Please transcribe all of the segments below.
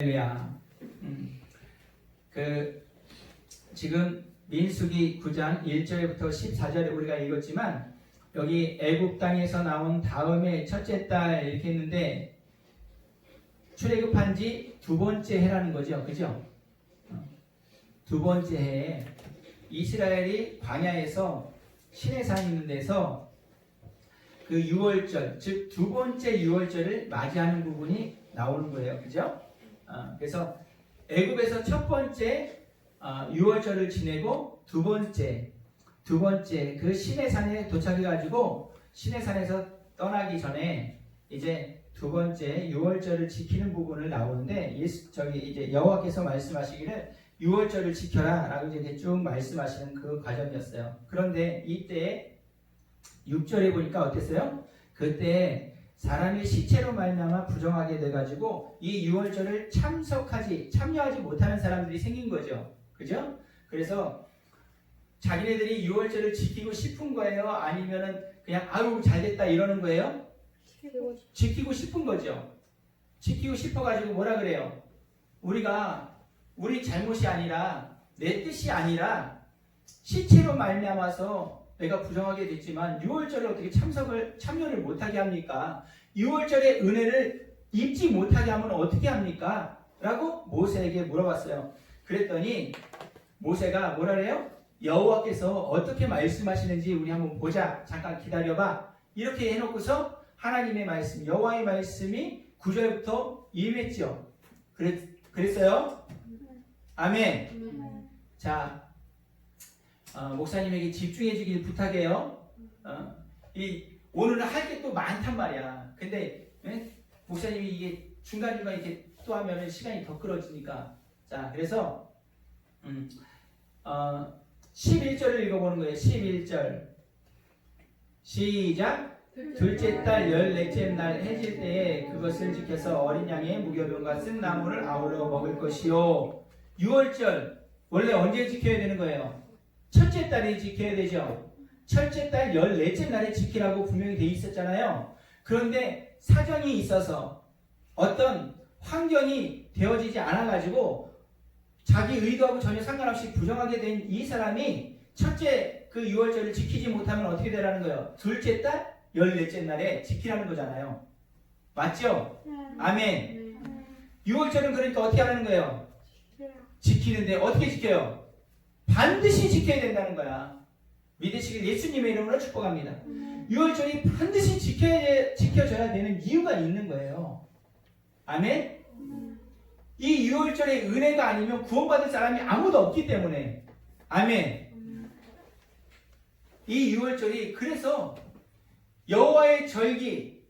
할렐루야. 지금 민수기 9장 1절부터 14절에 우리가 읽었지만 여기 애굽 땅에서 나온 다음에 첫째 달 이렇게 했는데 출애굽한 지 두 번째 해라는 거죠. 그죠? 두 번째 해에 이스라엘이 광야에서 시내산 있는 데서 그 유월절, 즉 두 번째 유월절을 맞이하는 부분이 나오는 거예요. 그죠? 그래서 애굽에서 첫 번째 유월절을 지내고 두 번째 그 시내산에 도착해가지고 시내산에서 떠나기 전에 이제 두 번째 유월절을 지키는 부분을 나오는데 이제 여호와께서 말씀하시기를 유월절을 지켜라라고 이제 쭉 말씀하시는 그 과정이었어요. 그런데 이때 6절에 보니까 어땠어요? 그때 사람이 시체로 말미암아 부정하게 돼가지고 이 유월절을 참여하지 못하는 사람들이 생긴 거죠. 그죠? 그래서 자기네들이 유월절을 지키고 싶은 거예요? 아니면은 그냥 아유 잘됐다 이러는 거예요? 지키고 싶은 거죠. 지키고 싶어가지고 뭐라 그래요? 우리 잘못이 아니라 내 뜻이 아니라 시체로 말미암아서 내가 부정하게 됐지만 유월절을 어떻게 참여를 못하게 합니까? 유월절의 은혜를 입지 못하게 하면 어떻게 합니까? 라고 모세에게 물어봤어요. 그랬더니 모세가 뭐라 그래요? 여호와께서 어떻게 말씀하시는지 우리 한번 보자. 잠깐 기다려봐. 이렇게 해놓고서 하나님의 말씀, 여호와의 말씀이 9절부터 임했죠. 그랬어요? 아멘. 자, 목사님에게 집중해 주길 부탁해요. 오늘은 할 게 또 많단 말이야. 근데 목사님이 이게 중간중간 이렇게 또 하면 시간이 더 끌어지니까. 자, 그래서 11절을 읽어보는 거예요. 11절 시작. 둘째 달 14째 날 해질 때에 그것을 지켜서 어린 양의 무교병과 쓴 나무를 아울러 먹을 것이요. 6월절 원래 언제 지켜야 되는 거예요? 첫째 달에 지켜야 되죠. 첫째 달 14째 날에 지키라고 분명히 돼 있었잖아요. 그런데 사정이 있어서 어떤 환경이 되어지지 않아가지고 자기 의도하고 전혀 상관없이 부정하게 된 이 사람이 첫째 그 6월절을 지키지 못하면 어떻게 되라는 거예요? 둘째 달 14째 날에 지키라는 거잖아요. 맞죠? 아멘. 6월절은 그러니까 어떻게 하라는 거예요? 지키는데 어떻게 지켜요? 반드시 지켜야 된다는 거야. 믿으시길 예수님의 이름으로 축복합니다. 6월절이 반드시 지켜져야 되는 이유가 있는 거예요. 아멘? 이 6월절의 은혜가 아니면 구원받을 사람이 아무도 없기 때문에. 아멘. 이 6월절이 그래서 여호와의 절기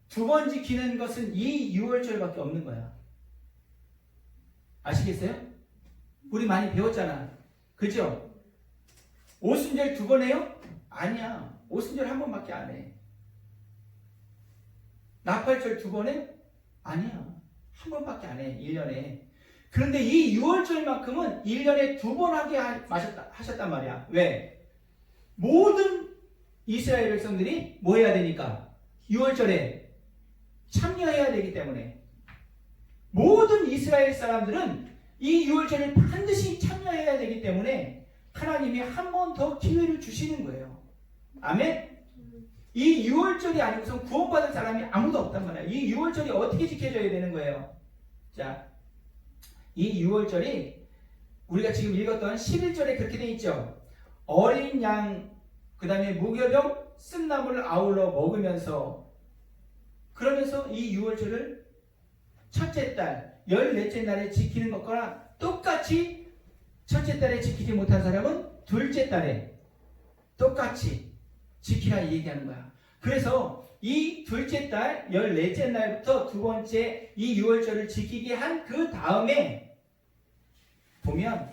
두 번 지키는 것은 이 6월절밖에 없는 거야. 아시겠어요? 우리 많이 배웠잖아. 그죠? 오순절 두 번 해요? 아니야. 오순절 한 번밖에 안 해. 나팔절 두 번 해? 아니야. 한 번밖에 안 해. 1년에. 그런데 이 6월절만큼은 1년에 두 번 하게 하셨단 말이야. 왜? 모든 이스라엘 백성들이 뭐 해야 되니까? 6월절에 참여해야 되기 때문에. 모든 이스라엘 사람들은 이 6월절을 반드시 참여해야 되기 때문에 하나님이 한 번 더 기회를 주시는 거예요. 아멘? 이 6월절이 아니고선 구원받은 사람이 아무도 없단 말이야. 이 6월절이 어떻게 지켜져야 되는 거예요? 자, 이 6월절이 우리가 지금 읽었던 11절에 그렇게 돼 있죠. 어린 양, 그 다음에 무교병, 쓴 나무를 아울러 먹으면서 그러면서 이 6월절을 첫째 달, 14째 날에 지키는 것과 똑같이 첫째 달에 지키지 못한 사람은 둘째 달에 똑같이 지키라 이 얘기하는 거야. 그래서 이 둘째 달 14째 날부터 두 번째 이 6월절을 지키게 한 그 다음에 보면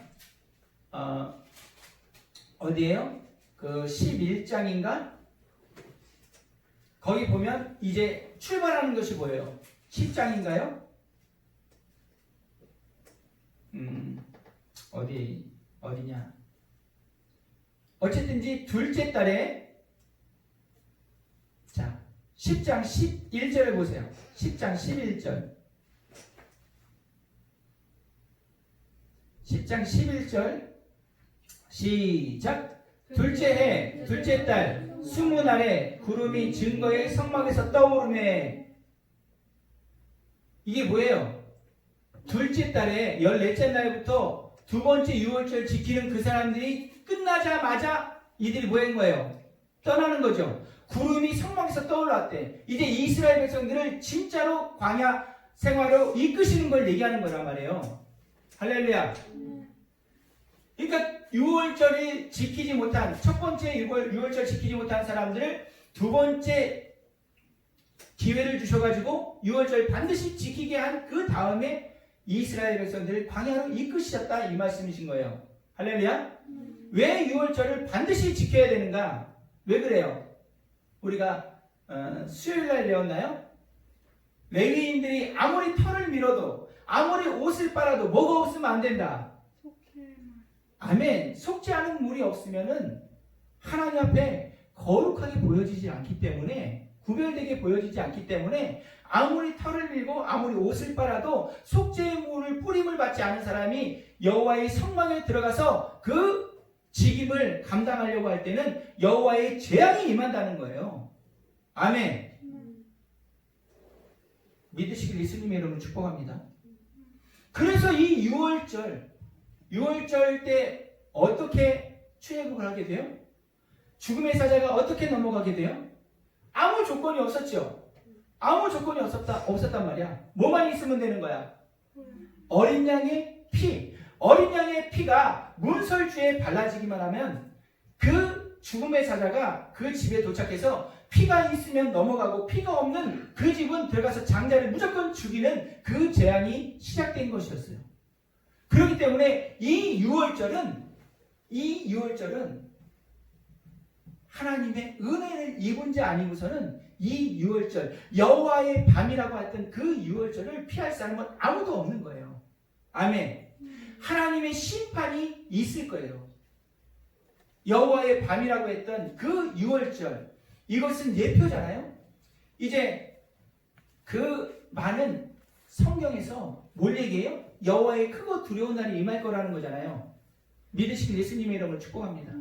어디에요? 그 11장인가? 거기 보면 이제 출발하는 것이 뭐예요? 10장인가요? 어디냐? 어쨌든지 둘째 달에 자 10장 11절을 보세요. 10장 11절 10장 11절 시작. 둘째 해 둘째 달 20날에 구름이 증거의 성막에서 떠오르네. 이게 뭐예요? 둘째 달에 14째 날부터 두 번째 유월절 지키는 그 사람들이 끝나자마자 이들이 뭐 한 거예요? 떠나는 거죠. 구름이 성막에서 떠올랐대. 이제 이스라엘 백성들을 진짜로 광야 생활로 이끄시는 걸 얘기하는 거란 말이에요. 할렐루야. 그러니까 유월절을 지키지 못한, 첫 번째 유월절 지키지 못한 사람들을 두 번째 기회를 주셔가지고 유월절 반드시 지키게 한 그 다음에 이스라엘 백성들을 광야로 이끄시셨다, 이 말씀이신 거예요. 할렐루야. 왜 유월절을 반드시 지켜야 되는가? 왜 그래요? 우리가 수요일날 배웠나요? 레위인들이 아무리 털을 밀어도 아무리 옷을 빨아도 뭐가 없으면 안 된다. 아멘. 속지 않은 물이 없으면은 하나님 앞에 거룩하게 보여지지 않기 때문에, 구별되게 보여지지 않기 때문에 아무리 털을 밀고 아무리 옷을 빨아도 속죄의 물을 뿌림을 받지 않은 사람이 여호와의 성막에 들어가서 그 직임을 감당하려고 할 때는 여호와의 재앙이 임한다는 거예요. 아멘. 믿으시길 예수님의 이름으로 축복합니다. 그래서 이 유월절 때 어떻게 출애굽을 하게 돼요? 죽음의 사자가 어떻게 넘어가게 돼요? 아무 조건이 없었죠. 아무 조건이 없었단 말이야. 뭐만 있으면 되는 거야? 어린 양의 피. 어린 양의 피가 문설주에 발라지기만 하면 그 죽음의 사자가 그 집에 도착해서 피가 있으면 넘어가고 피가 없는 그 집은 들어가서 장자를 무조건 죽이는 그 재앙이 시작된 것이었어요. 그렇기 때문에 이 유월절은 하나님의 은혜를 입은 자 아니고서는 이 유월절, 여호와의 밤이라고 했던 그 유월절을 피할 사람은 아무도 없는 거예요. 아멘. 하나님의 심판이 있을 거예요. 여호와의 밤이라고 했던 그 유월절, 이것은 예표잖아요. 이제 그 많은 성경에서 뭘 얘기해요? 여호와의 크고 두려운 날이 임할 거라는 거잖아요. 믿으시길 예수님의 이름으로 축복합니다.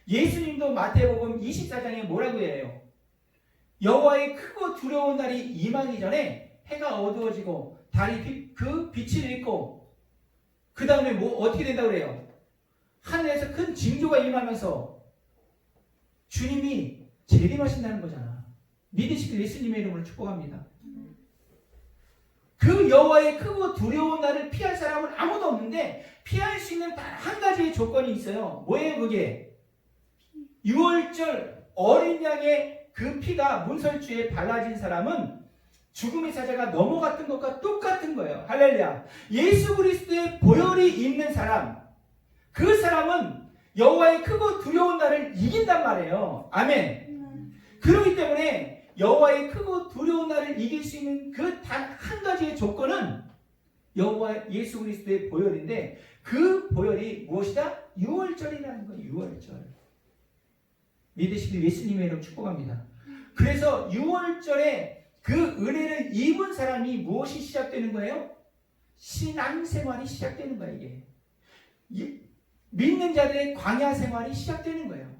예수님도 마태복음 24장에 뭐라고 해요? 여호와의 크고 두려운 날이 임하기 전에 해가 어두워지고 달이 그 빛을 잃고 그 다음에 뭐 어떻게 된다고 그래요? 하늘에서 큰 징조가 임하면서 주님이 재림하신다는 거잖아. 믿으시길 예수님의 이름으로 축복합니다. 그 여호와의 크고 두려운 날을 피할 사람은 아무도 없는데 피할 수 있는 단 한 가지의 조건이 있어요. 뭐예요 그게? 유월절 어린 양의 그 피가 문설주에 발라진 사람은 죽음의 사자가 넘어갔던 것과 똑같은 거예요. 할렐루야. 예수 그리스도의 보혈이 있는 사람, 그 사람은 여호와의 크고 두려운 날을 이긴단 말이에요. 아멘. 그렇기 때문에 여호와의 크고 두려운 날을 이길 수 있는 그 단 한 가지의 조건은 여호와 예수 그리스도의 보혈인데, 그 보혈이 무엇이다? 유월절이라는 거예요. 유월절. 믿으시길 예수님의 이름 축복합니다. 그래서 유월절에 그 은혜를 입은 사람이 무엇이 시작되는 거예요? 신앙생활이 시작되는 거예요. 이게 믿는 자들의 광야 생활이 시작되는 거예요.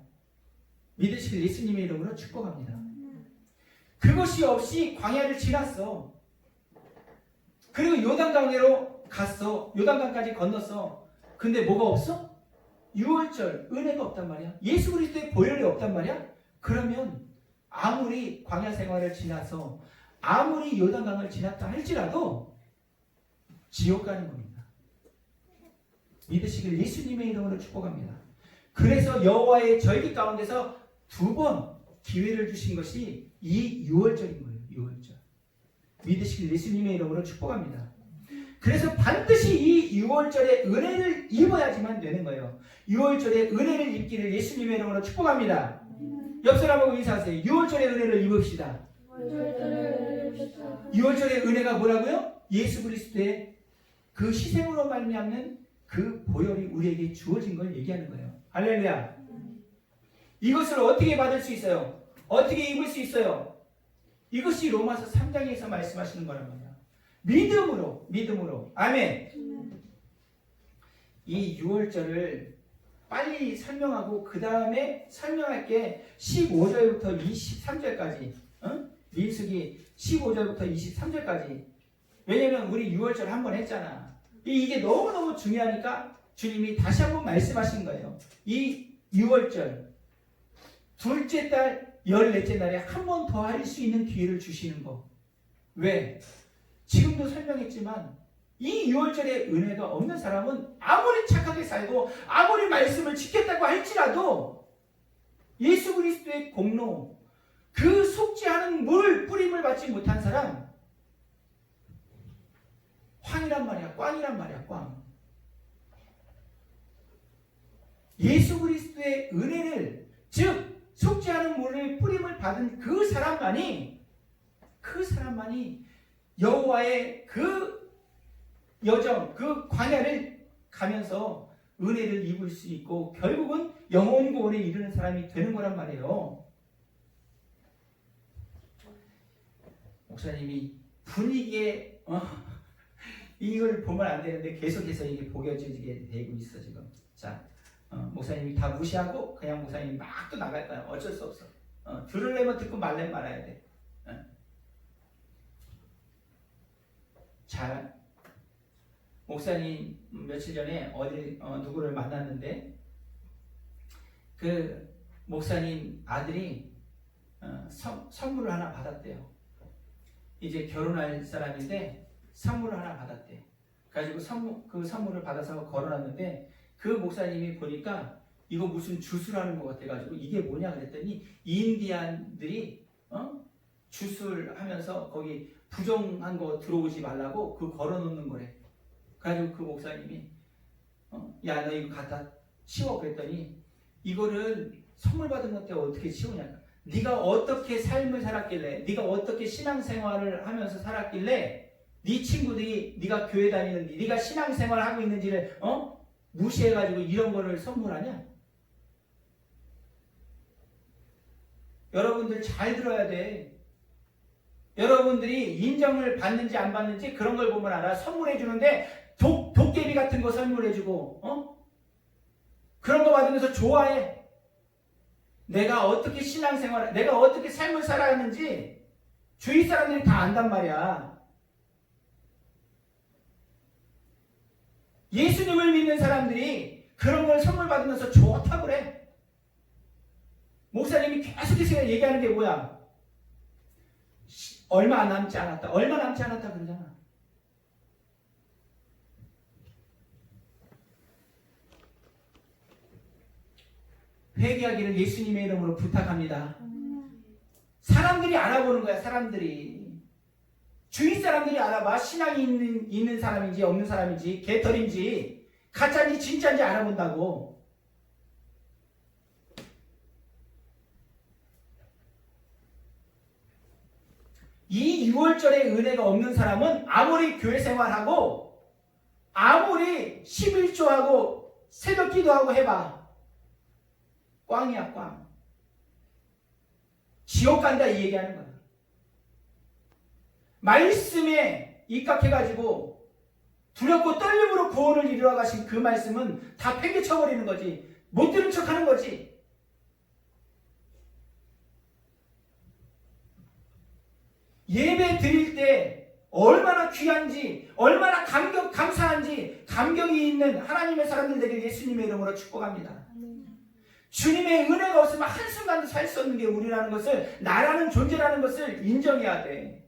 믿으시길 예수님의 이름으로 축복합니다. 그것이 없이 광야를 지났어. 그리고 요단강으로 갔어. 요단강까지 건넜어. 근데 뭐가 없어? 유월절 은혜가 없단 말이야. 예수 그리스도의 보혈이 없단 말이야. 그러면 아무리 광야 생활을 지나서 아무리 요단강을 지났다 할지라도 지옥 가는 겁니다. 믿으시길 예수님의 이름으로 축복합니다. 그래서 여호와의 절기 가운데서 두 번 기회를 주신 것이 이 유월절인 거예요. 유월절. 믿으시길 예수님의 이름으로 축복합니다. 그래서 반드시 이 유월절의 은혜를 입어야지만 되는 거예요. 유월절의 은혜를 입기를 예수님의 이름으로 축복합니다. 옆 사람하고 인사하세요. 유월절의 은혜를 입읍시다. 유월절의 은혜가 뭐라고요? 예수 그리스도의 그 희생으로 말미암는 그 보혈이 우리에게 주어진 걸 얘기하는 거예요. 할렐루야. 이것을 어떻게 받을 수 있어요? 어떻게 입을 수 있어요? 이것이 로마서 3장에서 말씀하시는 거란 말이야. 믿음으로. 아멘. 이 6월절을 빨리 설명하고 그 다음에 설명할 게 15절부터 23절까지 민수기 15절부터 23절까지. 왜냐면 우리 6월절 한번 했잖아. 이게 너무너무 중요하니까 주님이 다시 한번 말씀하신 거예요. 이 6월절 둘째 달 14째 날에 한 번 더 할 수 있는 기회를 주시는 거. 왜? 지금도 설명했지만 이 6월절에 은혜가 없는 사람은 아무리 착하게 살고 아무리 말씀을 지켰다고 할지라도 예수 그리스도의 공로, 그 속죄하는 물 뿌림을 받지 못한 사람, 황이란 말이야, 꽝이란 말이야, 꽝. 예수 그리스도의 은혜를, 즉 속죄하는 물을 뿌림을 받은 그 사람만이 여호와의 그 여정, 그 광야를 가면서 은혜를 입을 수 있고 결국은 영혼 구원에 이르는 사람이 되는 거란 말이에요. 목사님이 분위기에 이걸 보면 안 되는데 계속해서 이게 보여지게 되고 있어 지금. 자, 목사님이 다 무시하고 그냥 목사님이 막 또 나갈 거야. 어쩔 수 없어. 들으려면 듣고 말려면 말아야 돼. 자, 목사님 며칠 전에 어디 누구를 만났는데 그 목사님 아들이 선물을 하나 받았대요. 이제 결혼할 사람인데 선물을 하나 받았대. 그래가지고 그 선물을 받아서 걸어놨는데 그 목사님이 보니까 이거 무슨 주술하는 것 같아가지고 이게 뭐냐 그랬더니 인디안들이 주술하면서 거기 부정한 거 들어오지 말라고 그 걸어놓는 거래. 그래가지고 그 목사님이 야 너 이거 갖다 치워 그랬더니 이거를 선물 받은 것 때문에 어떻게 치우냐. 네가 어떻게 삶을 살았길래, 네가 어떻게 신앙생활을 하면서 살았길래 네 친구들이 네가 교회 다니는지, 네가 신앙생활을 하고 있는지를 무시해가지고 이런 거를 선물하냐? 여러분들 잘 들어야 돼. 여러분들이 인정을 받는지 안 받는지 그런 걸 보면 알아. 선물해 주는데 도깨비 같은 거 선물해 주고 그런 거 받으면서 좋아해. 내가 어떻게 신앙생활, 내가 어떻게 삶을 살아왔는지 주위 사람들이 다 안단 말이야. 예수님을 믿는 사람들이 그런 걸 선물 받으면서 좋다고 그래. 목사님이 계속해서 얘기하는 게 뭐야? 얼마 남지 않았다. 얼마 남지 않았다 그러잖아. 회개하기를 예수님의 이름으로 부탁합니다. 사람들이 알아보는 거야. 사람들이. 주위 사람들이 알아봐. 신앙이 있는 사람인지 없는 사람인지 개털인지 가짜인지 진짜인지 알아본다고. 이 6월절에 은혜가 없는 사람은 아무리 교회 생활하고 아무리 11조하고 새벽 기도하고 해봐. 꽝이야 꽝. 지옥 간다 이 얘기하는 거야. 말씀에 입각해가지고 두렵고 떨림으로 구원을 이루어 가신 그 말씀은 다 팽개쳐버리는 거지. 못 들은 척하는 거지. 예배 드릴 때 얼마나 귀한지, 얼마나 감사한지 감격이 있는 하나님의 사람들 되길 예수님의 이름으로 축복합니다. 주님의 은혜가 없으면 한순간도 살 수 없는 게 우리라는 것을, 나라는 존재라는 것을 인정해야 돼.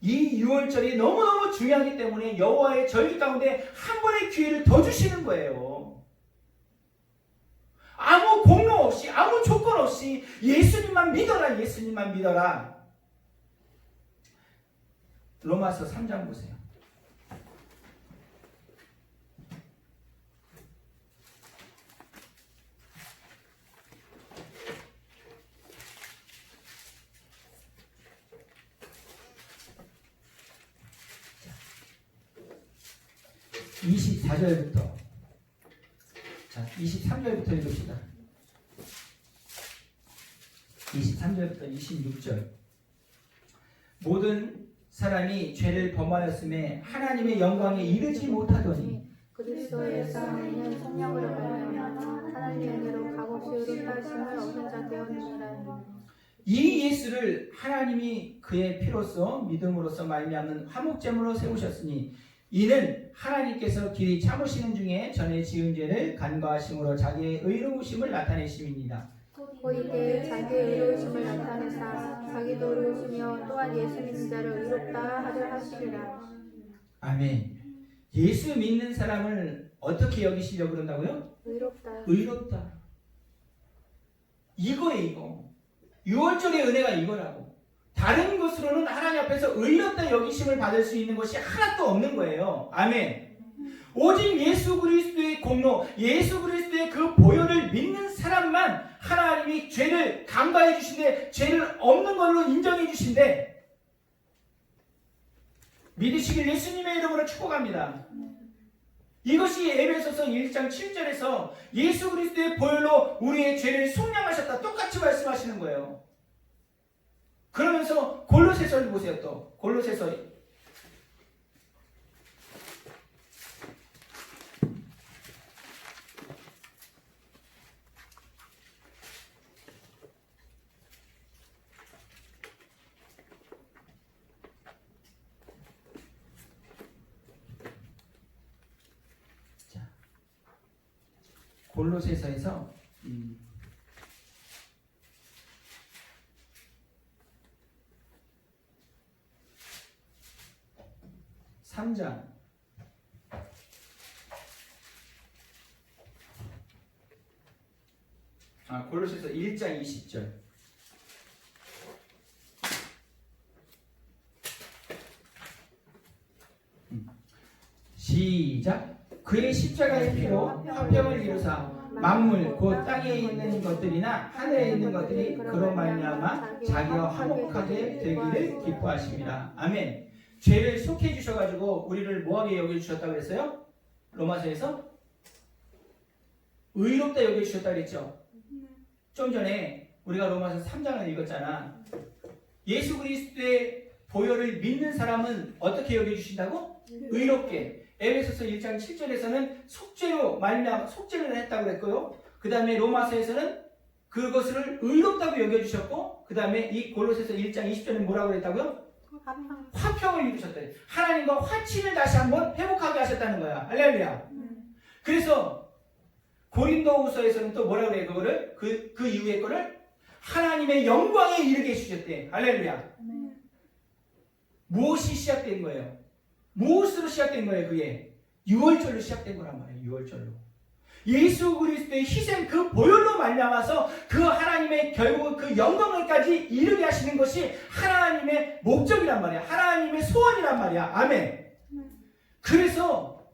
이 6월절이 너무너무 중요하기 때문에 여호와의 절기 가운데 한 번의 기회를 더 주시는 거예요. 아무 공로 없이, 아무 조건 없이 예수님만 믿어라, 예수님만 믿어라. 로마서 3장 보세요. 자, 24절부터 23절부터 읽읍시다. 23절부터 26절. 모든 사람이 죄를 범하였음에 하나님의 영광에 이르지 못하더니 그리스도 예수 안에는 성령으로 말미암아 하나님의 은혜로 값없이 의롭다 하심을 얻은 자 되었느니라. 이 예수를 하나님이 그의 피로써 믿음으로써 말미암는 화목제물로 세우셨으니 이는 하나님께서 길이 참으시는 중에 전에 지은 죄를 간과하심으로 자기의 의로우심을 나타내심입니다. 고이때 자기의 의로우심을 나타내사 자기도 의로우시며 또한 예수 믿는 자를 의롭다 하려 하시리라. 아멘. 예수 믿는 사람을 어떻게 여기시려고 그런다고요? 의롭다. 의롭다. 이거예요, 이거. 6월절의 은혜가 이거라고. 다른 것으로는 하나님 앞에서 의롭다 여기심을 받을 수 있는 것이 하나도 없는 거예요. 아멘. 오직 예수 그리스도의 공로, 예수 그리스도의 그 보혈을 믿는 사람만 하나님이 죄를 간과해 주신대, 죄를 없는 걸로 인정해 주신대. 믿으시길 예수님의 이름으로 축복합니다. 이것이 에베소서 1장 7절에서 예수 그리스도의 보혈로 우리의 죄를 속량하셨다 똑같이 말씀하시는 거예요. 그러면서 골로새서를 보세요. 또 골로새서 골로새서에서 3장 골로새서 1장 20절 시작. 그의 십자가의 피로 화평을 이루사 만물 곧 땅에 있는 것들이나 하늘에 있는 것들이 그로 말미암아 자기와 화목하게 되기를 기뻐하십니다. 아멘. 죄를 속해 주셔가지고 우리를 뭐하게 여겨주셨다고 그랬어요? 로마서에서 의롭다 여겨주셨다고 그랬죠. 좀 전에 우리가 로마서 3장을 읽었잖아. 예수 그리스도의 보혈을 믿는 사람은 어떻게 여겨주신다고? 의롭게. 에베소서 1장 7절에서는 속죄로 말미암아 속죄를 했다고 그랬고요. 그 다음에 로마서에서는 그것을 의롭다고 여겨주셨고, 그 다음에 이 골로새서 1장 20절에 뭐라고 그랬다고요? 화평을 이루셨다. 하나님과 화친을 다시 한번 회복하게 하셨다는 거야. 할렐루야. 그래서 고린도후서에서는 또 뭐라고 그래요? 그거를 그 이후의 거를 하나님의 영광에 이르게 해주셨대. 할렐루야. 무엇이 시작된 거예요? 무엇으로 시작된 거예요? 그게 6월절로 시작된 거란 말이에요. 6월절로 예수 그리스도의 희생 그 보혈로 말미암아서 그 하나님의 결국 그 영광을까지 이르게 하시는 것이 하나님의 목적이란 말이야. 하나님의 소원이란 말이야. 아멘. 그래서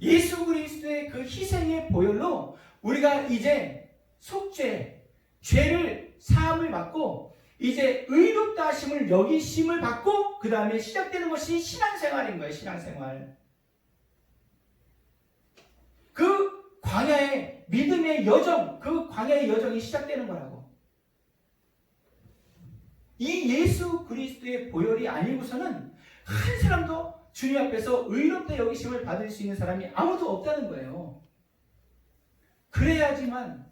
예수 그리스도의 그 희생의 보혈로 우리가 이제 속죄, 죄를 사함을 받고 이제 의롭다 하심을 여기심을 받고 그 다음에 시작되는 것이 신앙생활인 거예요. 신앙생활. 그 광야의 믿음의 여정, 그 광야의 여정이 시작되는 거라고. 이 예수 그리스도의 보혈이 아니고서는 한 사람도 주님 앞에서 의롭다 여기심을 받을 수 있는 사람이 아무도 없다는 거예요. 그래야지만,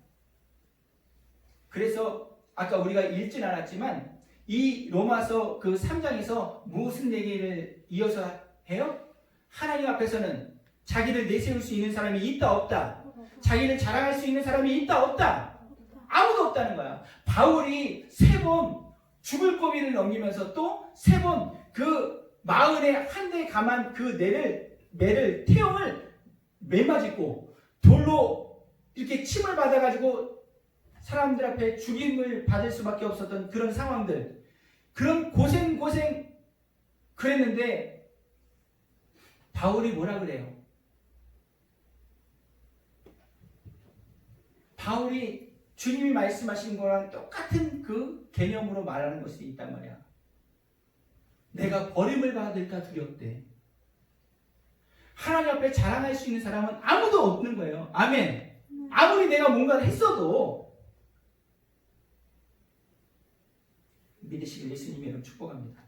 그래서 아까 우리가 읽진 않았지만 이 로마서 그 3장에서 무슨 얘기를 이어서 해요? 하나님 앞에서는 자기를 내세울 수 있는 사람이 있다 없다? 자기를 자랑할 수 있는 사람이 있다 없다? 아무도 없다는 거야. 바울이 3번 죽을 고비를 넘기면서 또 3번 그 마을에 한 대 감한 그 매를 태움을 매맞고 돌로 이렇게 침을 받아가지고 사람들 앞에 죽임을 받을 수밖에 없었던 그런 상황들, 그런 고생 그랬는데 바울이 뭐라 그래요? 바울이 주님이 말씀하신 거랑 똑같은 그 개념으로 말하는 것이 있단 말이야. 내가 버림을 받을까 두렵대. 하나님 앞에 자랑할 수 있는 사람은 아무도 없는 거예요. 아멘. 아무리 내가 뭔가를 했어도 믿으시길 예수님의 이름 축복합니다.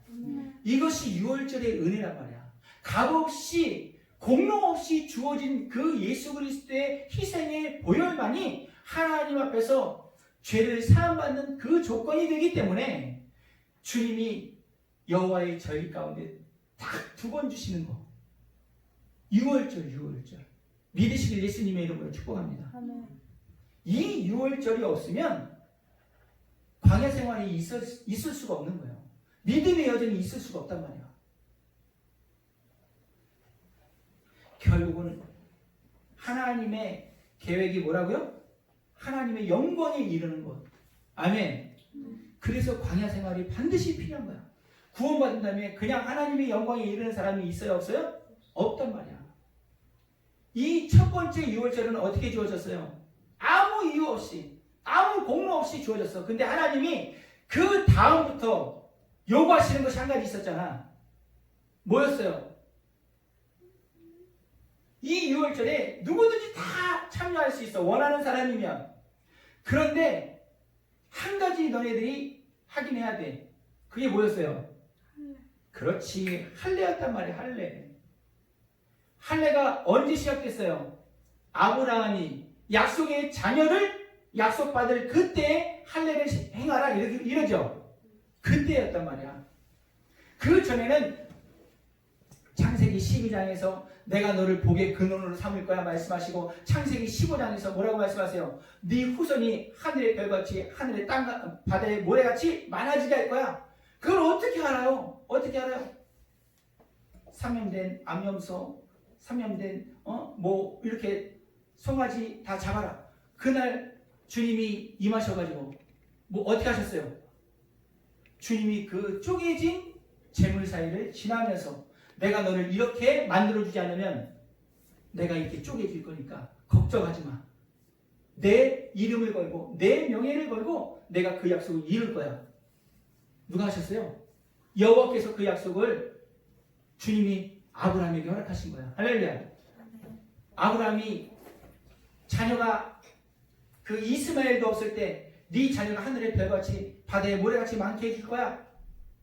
이것이 유월절의 은혜란 말이야. 값없이 공로 없이 주어진 그 예수 그리스도의 희생의 보혈만이 하나님 앞에서 죄를 사함받는 그 조건이 되기 때문에 주님이 여호와의 절 가운데 딱 두 번 주시는 거. 유월절. 믿으시길 예수님의 이름으로 축복합니다. 이 유월절이 없으면 광야 생활이 있을 수가 없는 거예요. 믿음의 여정이 있을 수가 없단 말이야. 결국은 하나님의 계획이 뭐라고요? 하나님의 영광에 이르는 것. 아멘. 그래서 광야 생활이 반드시 필요한 거야. 구원받은 다음에 그냥 하나님의 영광에 이르는 사람이 있어요? 없어요? 없단 말이야. 이 첫 번째 유월절은 어떻게 주어졌어요? 아무 이유 없이, 아무 공로 없이 주어졌어. 근데 하나님이 그 다음부터 요구하시는 것이 한 가지 있었잖아. 뭐였어요? 이 유월절에 누구든지 다 참여할 수 있어. 원하는 사람이면. 그런데 한 가지 너네들이 하긴 해야 돼. 그게 뭐였어요? 그렇지. 할례였단 말이야. 할례가 언제 시작됐어요? 아브라함이 약속의 자녀를 약속받을 그때 할례를 행하라 이러죠. 그때였단 말이야. 그 전에는 창세기 12장에서 내가 너를 복의 근원으로 삼을 거야 말씀하시고, 창세기 15장에서 뭐라고 말씀하세요? 네 후손이 하늘의 별같이 하늘의 땅 바다의 모래같이 많아지게 할 거야. 그걸 어떻게 알아요? 3년된 암염소, 3년된 뭐 이렇게 송아지 다 잡아라. 그날 주님이 임하셔가지고 뭐 어떻게 하셨어요? 주님이 그 쪼개진 재물 사이를 지나면서 내가 너를 이렇게 만들어주지 않으면 내가 이렇게 쪼개질 거니까 걱정하지 마. 내 이름을 걸고 내 명예를 걸고 내가 그 약속을 이룰 거야. 누가 하셨어요? 여호와께서 그 약속을 주님이 아브라함에게 허락하신 거야. 할렐루야. 아브라함이 자녀가 그 이스마엘도 없을 때 네 자녀가 하늘의 별같이 바다의 모래같이 많게 해줄 거야.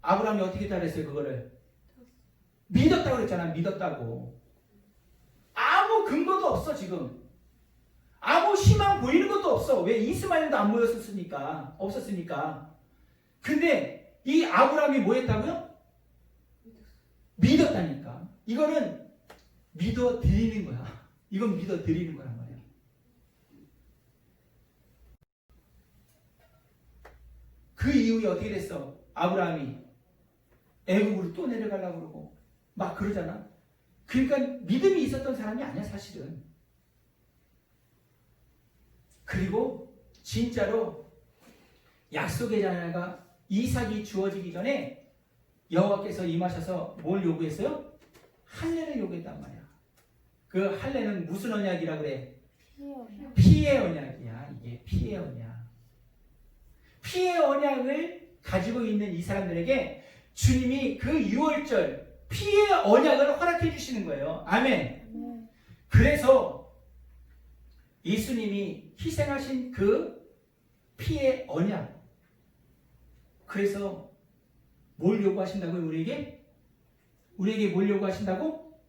아브라함이 어떻게 따랐어요? 그거를 믿었다고 그랬잖아. 믿었다고. 아무 근거도 없어. 지금 아무 희망 보이는 것도 없어. 왜? 이스마엘도 안 보였었으니까. 없었으니까. 근데 이 아브라함이 뭐 했다고요? 믿었다니까. 이거는 믿어 드리는 거야. 이건 믿어 드리는 거란 말이야. 그 이후에 어떻게 됐어? 아브라함이 애국으로 또 내려가려고 그러고 막 그러잖아. 그러니까 믿음이 있었던 사람이 아니야 사실은. 그리고 진짜로 약속의 자녀가 이삭이 주어지기 전에 여호와께서 임하셔서 뭘 요구했어요? 할례를 요구했단 말이야. 그 할례는 무슨 언약이라 그래? 피의 언약이야. 이게 피의 언약. 피의 언약을 가지고 있는 이 사람들에게 주님이 그 유월절 피의 언약을 허락해 주시는 거예요. 아멘. 그래서 예수님이 희생하신 그 피의 언약. 그래서 뭘 요구하신다고요? 우리에게 뭘 요구하신다고?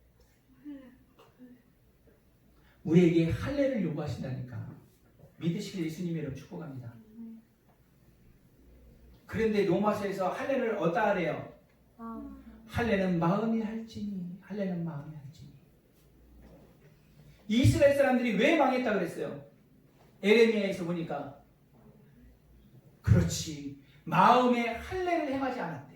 우리에게 할례를 요구하신다니까. 믿으시길 예수님의 이름 축복합니다. 그런데 로마서에서 할례를 어디다 하래요? 할례는 마음이 할지니. 이스라엘 사람들이 왜 망했다 그랬어요? 에레미야에서 보니까 그렇지. 마음에 할례를 행하지 않았대.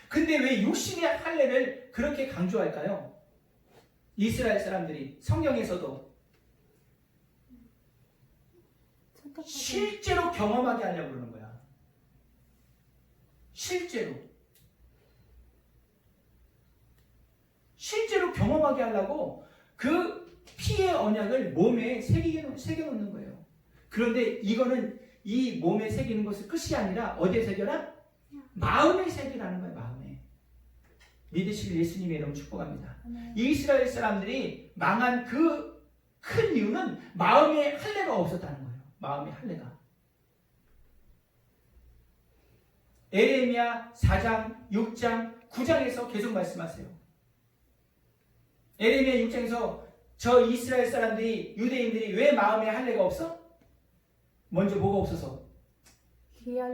근데 왜 육신의 할례를 그렇게 강조할까요? 이스라엘 사람들이 성경에서도 실제로 경험하게 하려고 그러는 거야. 실제로 경험하게 하려고 그 피의 언약을 몸에 새겨놓는 거예요. 그런데 이거는 이 몸에 새기는 것은 끝이 아니라 어디에 새겨라? 마음에 새기라는 거예요. 마음에. 믿으실 예수님의 이름 축복합니다. 이스라엘 사람들이 망한 그 큰 이유는 마음에 할례가 없었다는 거예요. 마음의 할례가. 에레미야 4장, 6장, 9장에서 계속 말씀하세요. 에레미야 6장에서 저 이스라엘 사람들이, 유대인들이 왜 마음의 할례가 없어? 먼저 뭐가 없어서?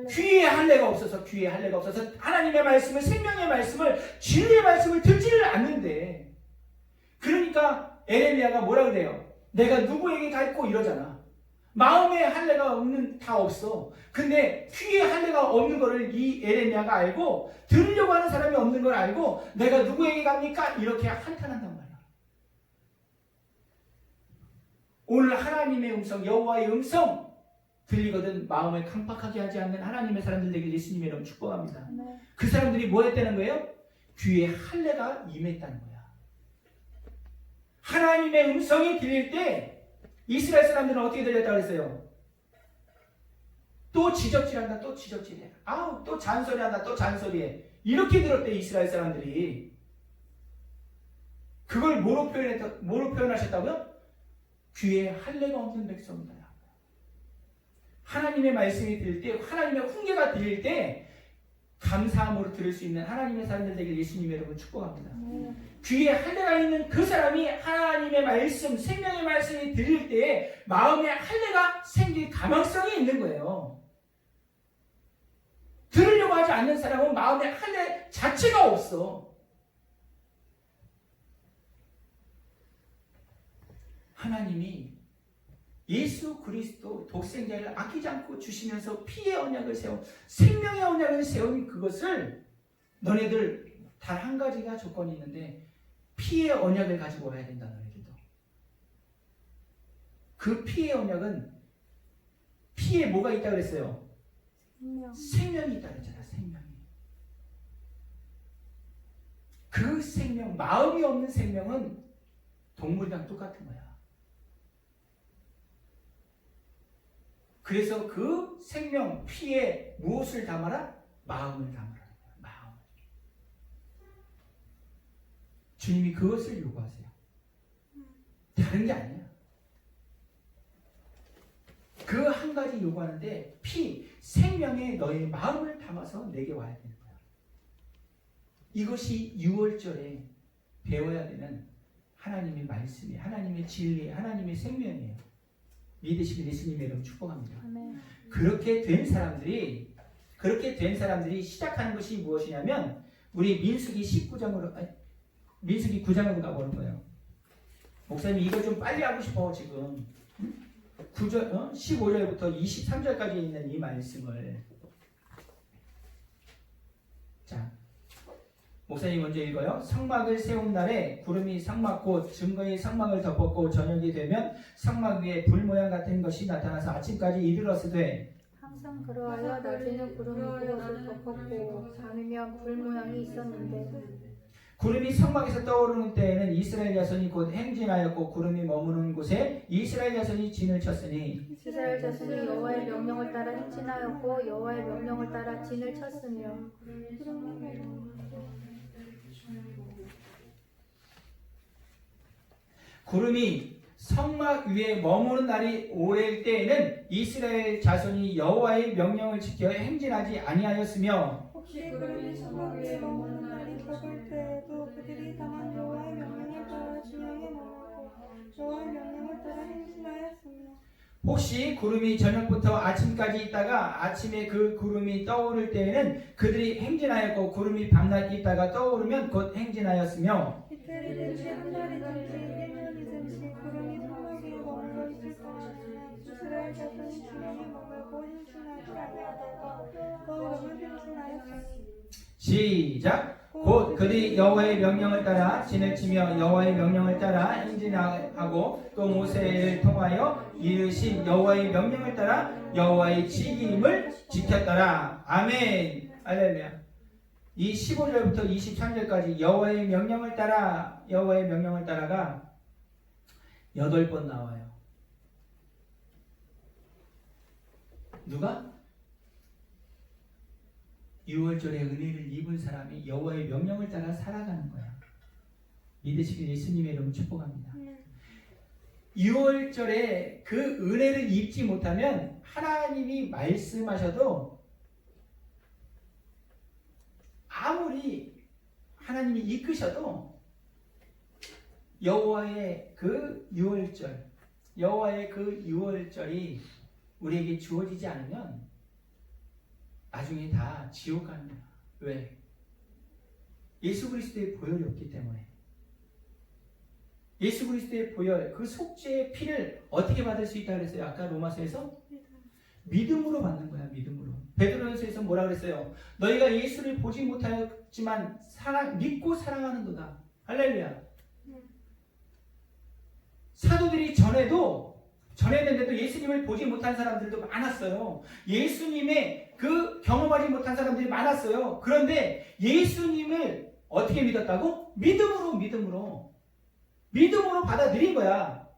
귀의 할례가 없어서, 귀의 할례가 없어서 하나님의 말씀을, 생명의 말씀을, 진리의 말씀을 듣지를 않는데, 그러니까 에레미야가 뭐라 그래요? 내가 누구에게 갈고 이러잖아. 마음의 할례가 없는, 다 없어. 근데 귀의 할례가 없는 거를 이 에레미야가 알고, 들으려고 하는 사람이 없는 걸 알고, 내가 누구에게 갑니까? 이렇게 한탄한단 말이야. 오늘 하나님의 음성, 여호와의 음성 들리거든 마음을 강팍하게 하지 않는 하나님의 사람들 되길 예수님의 이름 축복합니다. 네. 그 사람들이 뭐 했다는 거예요? 귀에 할례가 임했다는 거야. 하나님의 음성이 들릴 때 이스라엘 사람들은 어떻게 들렸다고 그랬어요? 또 지적질한다, 또 지적질해. 아우, 또 잔소리한다, 또 잔소리해. 이렇게 들었대, 이스라엘 사람들이. 그걸 뭐로 표현하셨다고요? 귀에 할례가 없는 백성이다. 하나님의 말씀이 들릴 때, 하나님의 훈계가 들릴 때 감사함으로 들을 수 있는 하나님의 사람들 되길 예수님 여러분 축복합니다. 귀에 할례가 있는 그 사람이 하나님의 말씀, 생명의 말씀이 들릴 때 마음에 할례가 생길 가망성이 있는 거예요. 들으려고 하지 않는 사람은 마음에 할례 자체가 없어. 하나님이 예수 그리스도 독생자를 아끼지 않고 주시면서 피의 언약을 세운, 생명의 언약을 세운 그것을, 너네들 단 한 가지가 조건이 있는데 피의 언약을 가지고 와야 된다. 너네들도. 그 피의 언약은 피에 뭐가 있다 그랬어요? 생명이 있다 그랬잖아. 생명이. 그 생명, 마음이 없는 생명은 동물이랑 똑같은 거야. 그래서 그 생명, 피에 무엇을 담아라? 마음을 담아라. 마음. 주님이 그것을 요구하세요. 다른 게 아니야. 그 한 가지 요구하는데, 피, 생명에 너의 마음을 담아서 내게 와야 되는 거야. 이것이 6월절에 배워야 되는 하나님의 말씀이, 하나님의 진리, 하나님의 생명이에요. 믿으시길 예수님의 이름 축복합니다. 아멘. 그렇게 된 사람들이 시작하는 것이 무엇이냐면, 우리 민수기 9장으로 가보는 거예요. 목사님 이거 좀 빨리 하고 싶어 지금. 15절부터 23절까지 있는 이 말씀을. 자, 목사님 먼저 읽어요. 성막을 세운 날에 구름이 성막 곧 증거의 성막을 덮었고, 저녁이 되면 성막 위에 불 모양 같은 것이 나타나서 아침까지 이르렀으되, 항상 그러하여 낮에는 구름이 그것을 덮었고 밤이면 불 모양이 있었는데, 구름이 성막에서 떠오르는 때에는 이스라엘 자손이 곧 행진하였고, 구름이 머무는 곳에 이스라엘 자손이 진을 쳤으니, 이스라엘 자손이 여호와의 명령을 따라 행진하였고 여호와의 명령을 따라 진을 쳤으며, 구름이 성막 위에 머무는 날이 오래일 때에는 이스라엘 자손이 여호와의 명령을 지켜 행진하지 아니하였으며, 혹시 구름이 성막 위에 머무는 날이 켜질 때에도 그들이 다만 여호와의 명령을 따라 진영에 머물고 여호와의 명령을 따라 행진하였으며, 혹시 구름이 저녁부터 아침까지 있다가 아침에 그 구름이 떠오를 때에는 그들이 행진하였고, 구름이 밤낮 있다가 떠오르면 곧 행진하였으며, 이틀이든지 한 달이든지 1년이든지 구름이 성막 위에 머물러 있을 동안에는 이스라엘 자손이 진영에 머물고 행진하지 아니하다가 떠오르면 행진하였으니, 시작. 곧 그들이 여호와의 명령을 따라 진을 치며 여호와의 명령을 따라 행진하고, 또 모세를 통하여 이르신 여호와의 명령을 따라 여호와의 지기임을 지켰더라. 아멘. 할렐루야. 이 15절부터 23절까지 여호와의 명령을 따라가 8번 나와요. 누가? 6월절에 은혜를 입은 사람이 여호와의 명령을 따라 살아가는 거야. 믿으시길 예수님의 이름으로 축복합니다. 6월절에 그 은혜를 입지 못하면 하나님이 말씀하셔도 아무리 하나님이 이끄셔도 여호와의 그 6월절이 우리에게 주어지지 않으면 나중에 다 지옥 가는 거야. 왜? 예수 그리스도의 보혈이 없기 때문에. 예수 그리스도의 보혈, 그 속죄의 피를 어떻게 받을 수 있다 그랬어요? 아까 로마서에서 믿음으로 받는 거야. 믿음으로. 베드로전서에서 뭐라 그랬어요? 너희가 예수를 보지 못하였지만 믿고 사랑하는도다. 할렐루야. 사도들이 전했는데도 예수님을 보지 못한 사람들도 많았어요. 예수님의 그 경험하지 못한 사람들이 많았어요. 그런데 예수님을 어떻게 믿었다고? 믿음으로 받아들인 거야.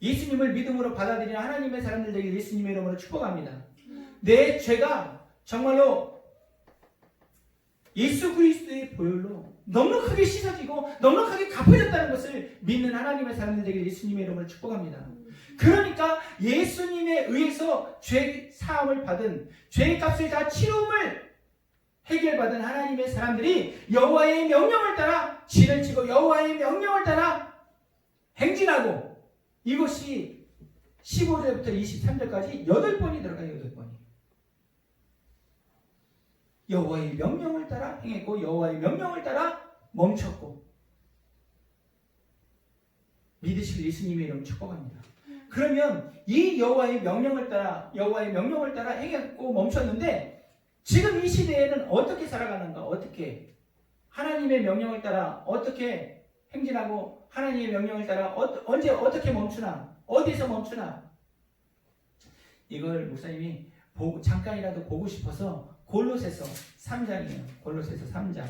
예수님을 믿음으로 받아들이는 하나님의 사람들 되길 예수님의 이름으로 축복합니다. 내 죄가 정말로 예수 그리스도의 보혈로 넉넉하게 씻어지고 넉넉하게 갚아졌다는 것을 믿는 하나님의 사람들 되길 예수님의 이름으로 축복합니다. 그러니까 예수님에 의해서 죄 사함을 받은 죄의 값을 다 치rum을 해결받은 하나님의 사람들이 여호와의 명령을 따라 진을 치고 여호와의 명령을 따라 행진하고, 이것이 15절부터 23절까지 8번이 들어가요. 8번이. 여호와의 명령을 따라 행했고 여호와의 명령을 따라 멈췄고, 믿으실 예수님의 이름 축복합니다. 그러면 이 여호와의 명령을 따라 행했고 멈췄는데, 지금 이 시대에는 어떻게 살아가는가? 어떻게 하나님의 명령을 따라 어떻게 행진하고 하나님의 명령을 따라 언제 어떻게 멈추나? 어디서 멈추나? 이걸 목사님이 잠깐이라도 보고 싶어서 골로새서 3장이에요. 골로새서 3장.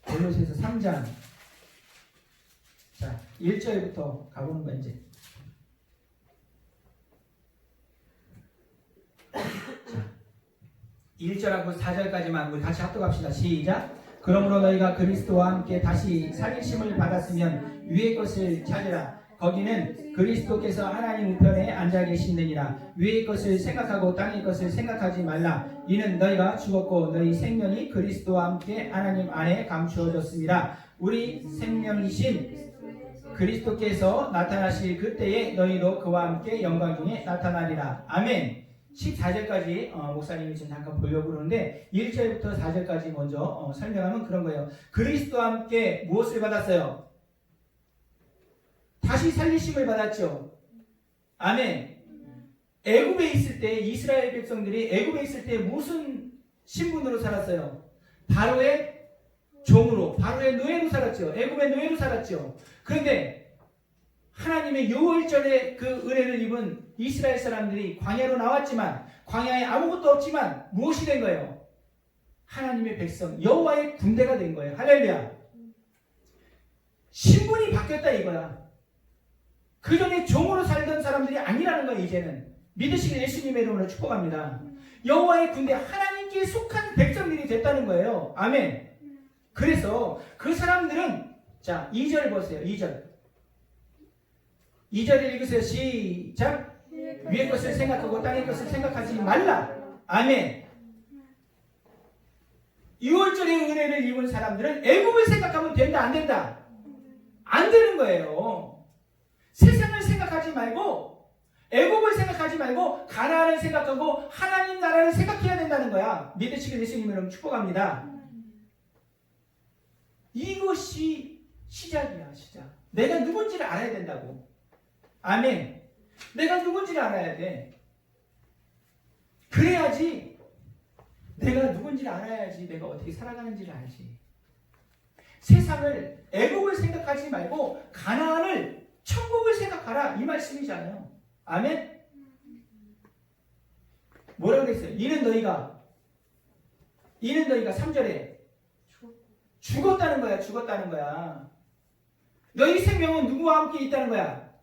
골로새서 3장. 자, 1절부터 가보는 거야, 이제. 자, 1절하고 4절까지만 우리 다시 합독합시다. 시작. 그러므로 너희가 그리스도와 함께 다시 살리심을 받았으면 위의 것을 찾으라. 거기는 그리스도께서 하나님 우편에 앉아 계시느니라. 위의 것을 생각하고 땅의 것을 생각하지 말라. 이는 너희가 죽었고 너희 생명이 그리스도와 함께 하나님 안에 감추어졌습니다. 우리 생명이신 그리스도께서 나타나실 그때에 너희도 그와 함께 영광 중에 나타나리라. 아멘. 14절까지 목사님이 지금 잠깐 보려고 그러는데 1절부터 4절까지 먼저 설명하면 그런 거예요. 그리스도와 함께 무엇을 받았어요? 다시 살리심을 받았죠. 아멘. 애굽에 있을 때 이스라엘 백성들이 애굽에 있을 때 무슨 신분으로 살았어요? 바로의 종으로, 바로의 노예로 살았죠. 애굽의 노예로 살았죠. 그런데 하나님의 6월절에 그 은혜를 입은 이스라엘 사람들이 광야로 나왔지만, 광야에 아무것도 없지만 무엇이 된 거예요? 하나님의 백성, 여호와의 군대가 된 거예요. 할렐루야. 신분이 바뀌었다 이거야. 그 전에 종으로 살던 사람들이 아니라는 거예요. 이제는 믿으시는 예수님의 이름으로 축복합니다. 여호와의 군대, 하나님께 속한 백성들이 됐다는 거예요. 아멘. 그래서 그 사람들은, 자 2절 보세요. 2절을 읽으세요. 시작. 위의 것을 생각하고 땅의 것을 생각하지 말라. 아멘. 6월절의 은혜를 입은 사람들은 애굽을 생각하면 된다 안 된다? 안 되는 거예요. 세상을 생각하지 말고 애굽을 생각하지 말고 가나안을 생각하고 하나님 나라를 생각해야 된다는 거야. 믿으시길 예수님을 축복합니다. 이것이 시작이야. 시작. 내가 누군지를 알아야 된다고. 아멘. 내가 누군지를 알아야 돼. 그래야지, 내가 누군지를 알아야지 내가 어떻게 살아가는지를 알지. 세상을, 애국을 생각하지 말고 가나안을, 천국을 생각하라, 이 말씀이잖아요. 아멘. 뭐라고 그랬어요? 이는 너희가 3절에 죽었다는 거야. 죽었다는 거야. 너희 생명은 누구와 함께 있다는 거야?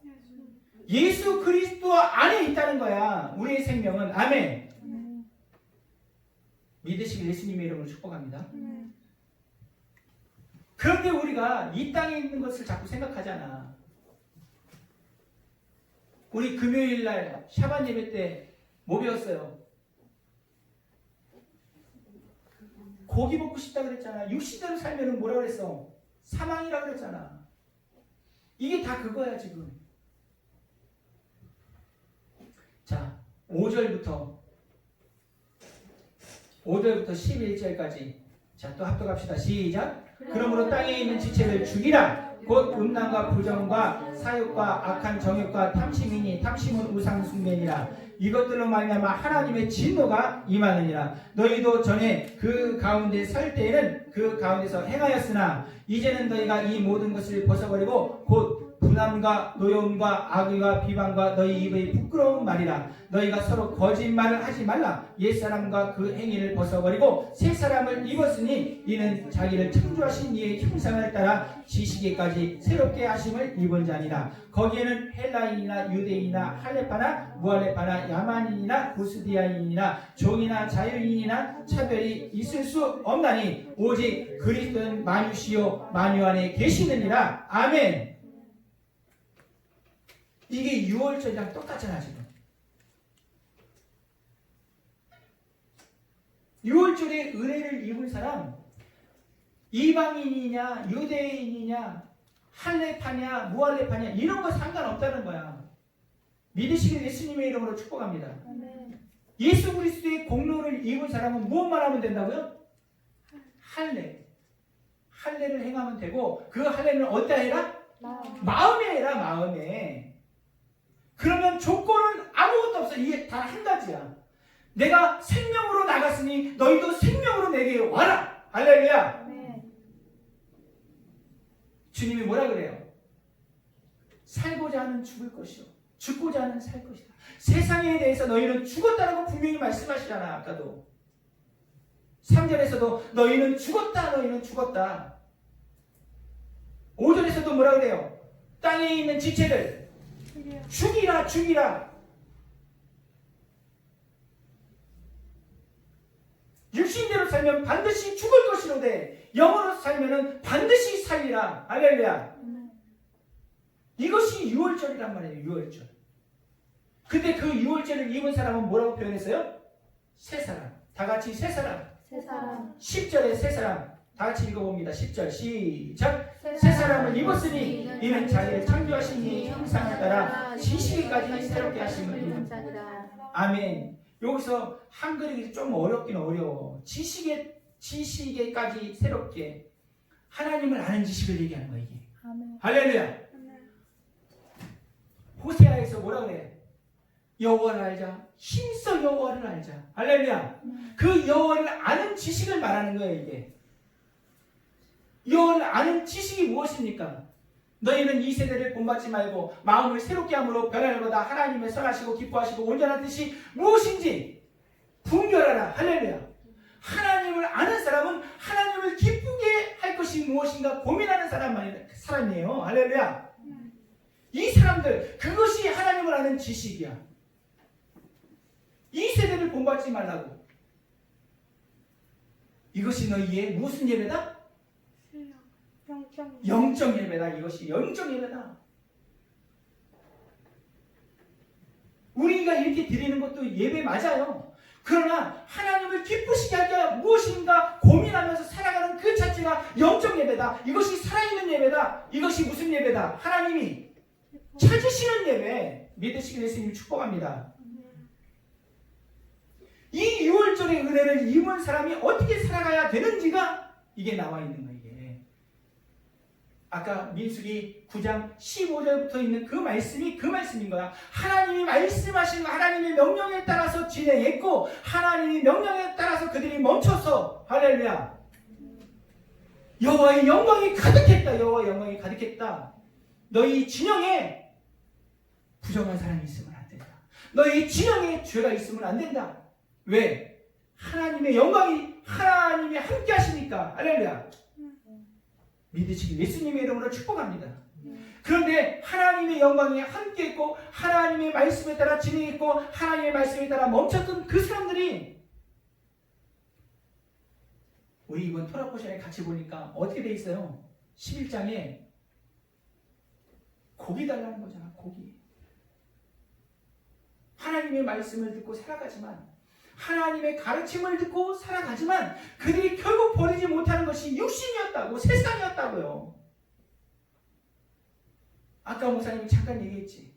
예수 그리스도 안에 있다는 거야. 우리의 생명은. 아멘. 믿으시길 예수님의 이름으로 축복합니다. 아멘. 그런데 우리가 이 땅에 있는 것을 자꾸 생각하잖아. 우리 금요일 날 샤반 예배 때 뭐 배웠어요? 고기 먹고 싶다 그랬잖아. 육신대로 살면은 뭐라 그랬어? 사망이라 그랬잖아. 이게 다 그거야 지금. 자, 5절부터 11절까지. 자, 또 합독합시다. 시작. 그러므로 땅에 있는 지체를 죽이라. 곧 음란과 부정과 사욕과 악한 정욕과 탐심이니 탐심은 우상 숭배니라. 이것들로 말미암아 하나님의 진노가 임하느니라. 너희도 전에 그 가운데 살 때에는 그 가운데서 행하였으나 이제는 너희가 이 모든 것을 벗어버리고 곧 분함과 노여움과 악의와 비방과 너희 입의 부끄러운 말이라. 너희가 서로 거짓말을 하지 말라. 옛사람과 그 행위를 벗어버리고 새 사람을 입었으니 이는 자기를 창조하신 이의 형상을 따라 지식에까지 새롭게 하심을 입은 자니라. 거기에는 헬라인이나 유대인이나 할레파나 무할레파나 야만인이나 구스디아인이나 종이나 자유인이나 차별이 있을 수 없나니 오직 그리스도는 만유시요 만유 안에 계시느니라. 아멘. 이게 6월절이랑 똑같잖아 지금. 6월절에 은혜를 입은 사람 이방인이냐 유대인이냐 할레파냐 무할레파냐 이런 거 상관없다는 거야. 믿으시길 예수님의 이름으로 축복합니다. 아멘. 예수 그리스도의 공로를 입은 사람은 무엇만 하면 된다고요? 할례를 행하면 되고 그 할례는 어디다 해라? 마음에 해라. 마음에. 그러면 조건은 아무것도 없어. 이게 단 한 가지야. 내가 생명으로 나갔으니 너희도 생명으로 내게 와라. 할렐루야. 아멘. 주님이 뭐라 그래요? 살고자 하는 죽을 것이요 죽고자 하는 살 것이다. 세상에 대해서 너희는 죽었다라고 분명히 말씀하시잖아. 아까도 3절에서도 너희는 죽었다. 너희는 죽었다. 5절에서도 뭐라 그래요? 땅에 있는 지체들 죽이라. 죽이라. 육신대로 살면 반드시 죽을 것이로되 영으로 살면 반드시 살리라. 할렐루야. 이것이 6월절이란 말이에요. 6월절. 근데 그 6월절을 입은 사람은 뭐라고 표현했어요? 새 사람. 다 같이 새 사람. 새 사람 10절에 새 사람. 다 같이 읽어봅니다. 10절 시작. 새 사람을 입었으니 이는 자기를 창조하신 이의 형상을 따라 지식에까지 새롭게 하심을 입은 자니라. 아멘. 여기서 한글이 좀 어렵긴 어려워. 지식에까지 새롭게 하나님을 아는 지식을 얘기하는 거야 이게. 아멘. 할렐루야. 아멘. 호세아에서 뭐라 그래? 여호와를 알자. 힘써 여호와를 알자. 할렐루야. 그 여호와를 아는 지식을 말하는 거예요 이게. 여호와를 아는 지식이 무엇입니까? 너희는 이 세대를 본받지 말고 마음을 새롭게 함으로 변화를보다 하나님의 선하시고 기뻐하시고 온전한 뜻이 무엇인지 분별하라. 할렐루야. 하나님을 아는 사람은 하나님을 기쁘게 할 것이 무엇인가 고민하는 사람이에요. 할렐루야. 이 사람들 그것이 하나님을 아는 지식이야. 이 세대를 본받지 말라고. 이것이 너희의 무슨 예배다? 영적 예배다. 이것이 영적 예배다. 우리가 이렇게 드리는 것도 예배 맞아요. 그러나 하나님을 기쁘시게 할 게 무엇인가 고민하면서 살아가는 그 자체가 영적 예배다. 이것이 살아있는 예배다. 이것이 무슨 예배다? 하나님이 찾으시는 예배. 믿으시길 예수님 축복합니다. 이 6월절의 은혜를 입은 사람이 어떻게 살아가야 되는지가 이게 나와 있는 거예요. 아까 민수기 9장 15절부터 있는 그 말씀이 그 말씀인 거야. 하나님이 말씀하신 하나님의 명령에 따라서 진행했고 하나님의 명령에 따라서 그들이 멈춰서 할렐루야. 여호와의 영광이 가득했다. 여호와의 영광이 가득했다. 너희 진영에 부정한 사람이 있으면 안 된다. 너희 진영에 죄가 있으면 안 된다. 왜? 하나님의 영광이 하나님이 함께 하시니까. 할렐루야. 믿으시길 예수님의 이름으로 축복합니다. 그런데 하나님의 영광이 함께 있고 하나님의 말씀에 따라 진행했고 하나님의 말씀에 따라 멈췄던 그 사람들이 우리 이번 토라포션에 같이 보니까 어떻게 돼 있어요? 11장에 고기 달라는 거잖아. 고기. 하나님의 말씀을 듣고 살아가지만, 하나님의 가르침을 듣고 살아가지만 그들이 결국 버리지 못하는 것이 육신이었다고, 세상이었다고요. 아까 목사님이 잠깐 얘기했지.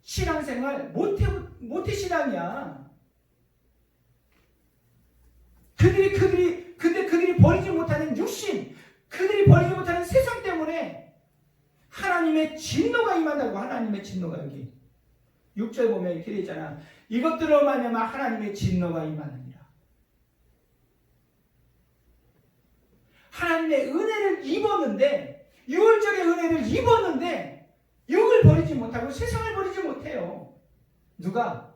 신앙생활 모태 신앙이야. 근데 그들이 버리지 못하는 육신, 그들이 버리지 못하는 세상 때문에 하나님의 진노가 임한다고. 하나님의 진노가 여기 6절 보면 이렇게 되어 있잖아. 이것들로 말미암아 하나님의 진노가 임하느니라. 하나님의 은혜를 입었는데, 유월절의 은혜를 입었는데 육을 버리지 못하고 세상을 버리지 못해요. 누가?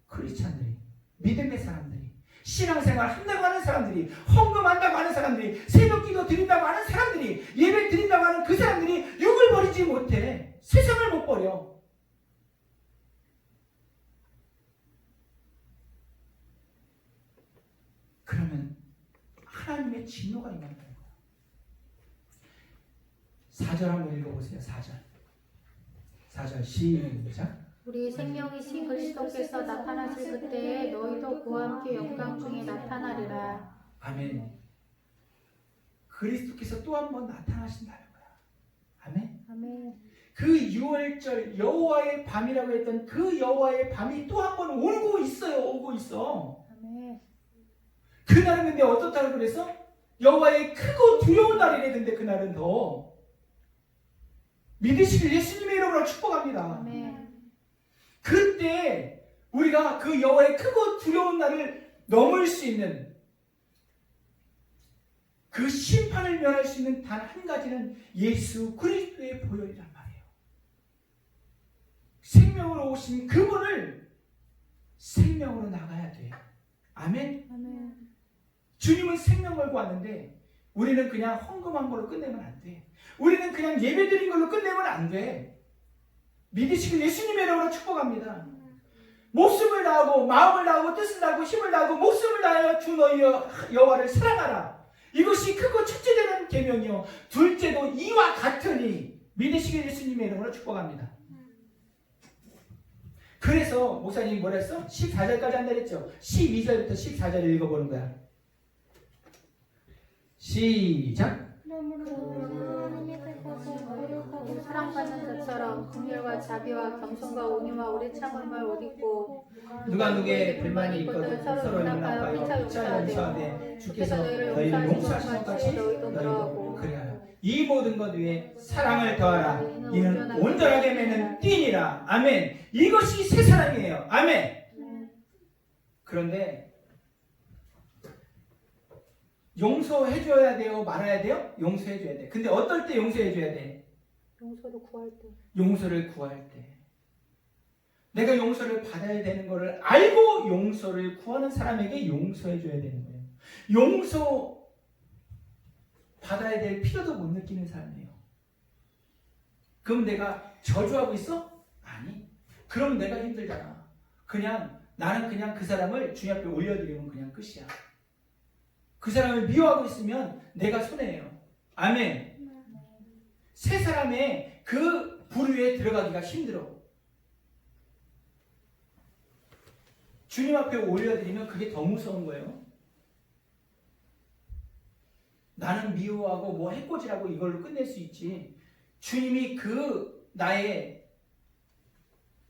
크리스찬들이, 믿음의 사람들이, 신앙생활 한다고 하는 사람들이, 헌금한다고 하는 사람들이, 새벽기도 드린다고 하는 사람들이, 예배 드린다고 하는 그 사람들이 육을 버리지 못해. 세상을 못 버려. 그러면 하나님의 진노가 임한다는 거예요. 4절 한번 읽어보세요. 4절 시작. 우리 생명이신 그리스도께서 나타나실 그때에 너희도 그와 함께 영광 중에 나타나리라. 아멘. 그리스도께서 또 한 번 나타나신다는 거야. 아멘. 아멘. 그 6월절 여호와의 밤이라고 했던 그 여호와의 밤이 또 한 번 오고 있어. 아멘. 그날은 근데 어떻다고 그랬어? 여호와의 크고 두려운 날이랬는데 그날은 더 믿으시길 예수님의 이름으로 축복합니다. 아멘. 그때 우리가 그 여호와의 크고 두려운 날을 넘을 수 있는, 그 심판을 면할 수 있는 단 한 가지는 예수 그리스도의 보혈이란 말이에요. 생명으로 오신 그분을 생명으로 나가야 돼. 아멘. 아멘. 주님은 생명 걸고 왔는데 우리는 그냥 헌금한 걸로 끝내면 안 돼. 우리는 그냥 예배드린 걸로 끝내면 안 돼. 믿으시길 예수님의 이름으로 축복합니다. 목숨을 다하고 마음을 다하고 뜻을 다하고 힘을 다하고 목숨을 다하여 주 너희 여호와를 사랑하라. 이것이 크고 첫째 되는 계명이요 둘째도 이와 같으니 믿으시길 예수님의 이름으로 축복합니다. 그래서 목사님이 뭐라 했어? 14절까지 한다 했죠. 12절부터 14절을 읽어보는 거야. 시작. 사랑받는 자처럼 긍휼과 자비와 겸손과 온유와 오래 참음을 옷 입고 누가 누구의 불만이 있거든 서로 용납하여 피차 용서하되 주께서 너희를 용서하신 것 같이 너희도 그리하여 이 모든 것 위에 사랑을 더하라. 이는 온전하게 맺는 띠니라. 아멘. 이것이 새 사랑이에요. 아멘. 그런데 용서해줘야 돼요? 말아야 돼요? 용서해줘야 돼. 근데 어떨 때 용서해줘야 돼? 용서를 구할 때. 용서를 구할 때. 내가 용서를 받아야 되는 것을 알고 용서를 구하는 사람에게 용서해줘야 되는 거예요. 용서 받아야 될 필요도 못 느끼는 사람이에요. 그럼 내가 저주하고 있어? 아니. 그럼 내가 힘들잖아. 나는 그냥 그 사람을 주님 앞에 올려드리면 그냥 끝이야. 그 사람을 미워하고 있으면 내가 손해예요. 아멘. 세 사람의 그 부류에 들어가기가 힘들어. 주님 앞에 올려드리면 그게 더 무서운 거예요. 나는 미워하고 뭐 해코지라고 이걸로 끝낼 수 있지. 주님이 그 나의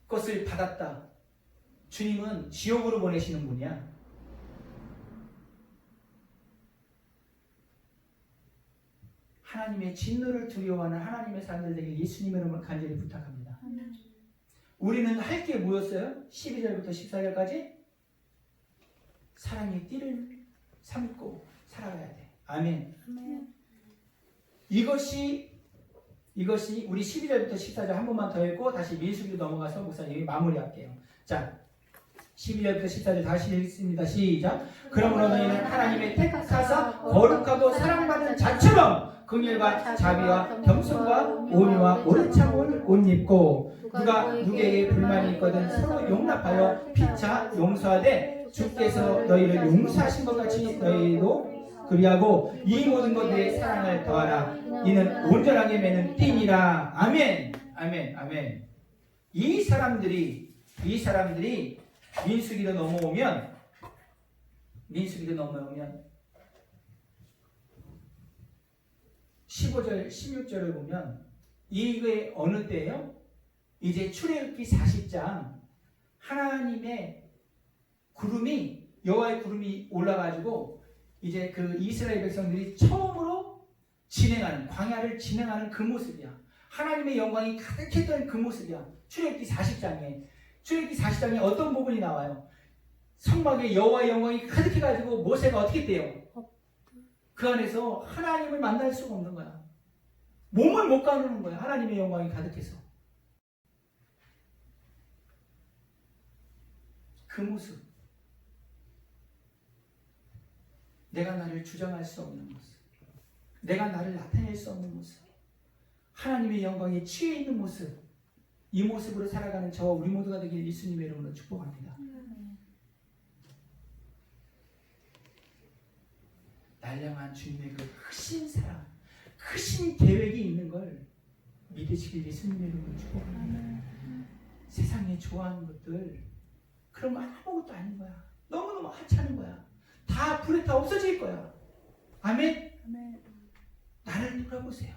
것을 받았다. 주님은 지옥으로 보내시는 분이야. 하나님의 진노를 두려워하는 하나님의 사람들에게 예수님의 이름을 간절히 부탁합니다. 우리는 할 게 뭐였어요? 12절부터 14절까지 사랑의 띠를 삼고 살아가야 돼. 아멘. 이것이 우리 12절부터 14절 한 번만 더 읽고 다시 민수기로 넘어가서 목사님이 마무리할게요. 자, 12절부터 14절 다시 읽습니다. 시작. 그러므로 너희는 하나님의 택하사 거룩하고 사랑받는 자처럼 긍휼과 자비와 겸손과 온유와 오래 참음을 옷 입고 누가 누구에게 불만이 있거든 서로 용납하여 피차 용서하되 주께서 너희를 용서하신 것 같이 너희도 그리하고 이 모든 것에 사랑을 더하라. 이는 온전하게 매는 띠니라. 아멘. 아멘. 아멘. 이 사람들이 민수기로 넘어오면 15절 16절을 보면 이게 어느 때예요? 이제 출애굽기 40장 하나님의 구름이 여호와의 구름이 올라가지고 이제 그 이스라엘 백성들이 처음으로 진행하는 광야를 진행하는 그 모습이야. 하나님의 영광이 가득했던 그 모습이야. 출애굽기 40장에 어떤 부분이 나와요? 성막에 여호와의 영광이 가득해가지고 모세가 어떻게 돼요? 그 안에서 하나님을 만날 수가 없는 거야. 몸을 못 가누는 거야. 하나님의 영광이 가득해서. 그 모습. 내가 나를 주장할 수 없는 모습. 내가 나를 나타낼 수 없는 모습. 하나님의 영광에 취해 있는 모습. 이 모습으로 살아가는 저와 우리 모두가 되길 예수님의 이름으로 축복합니다. 날 향한 주님의 그 크신 사랑, 크신 계획이 있는 걸 믿으시길 예수님의 이름으로 축복합니다. 세상에 좋아하는 것들 그런 거 아무것도 아닌 거야. 너무너무 하찮은 거야. 다 불에 다 없어질 거야. 아멘? 나를 돌아보세요.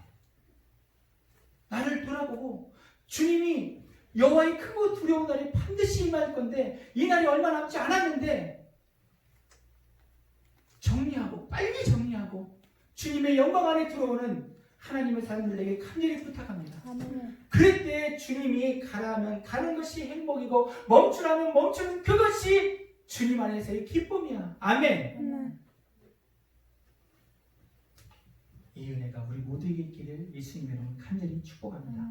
나를 돌아보고 주님이 여호와의 크고 두려운 날이 반드시 임할 건데 이 날이 얼마 남지 않았는데 빨리 정리하고 주님의 영광 안에 들어오는 하나님의 사람들에게 간절히 부탁합니다. 그럴 때 주님이 가라면 가는 것이 행복이고 멈추라면 멈추는 그것이 주님 안에서의 기쁨이야. 아멘. 이 은혜가 우리 모두에게 있기를 예수님의 이름으로 간절히 축복합니다.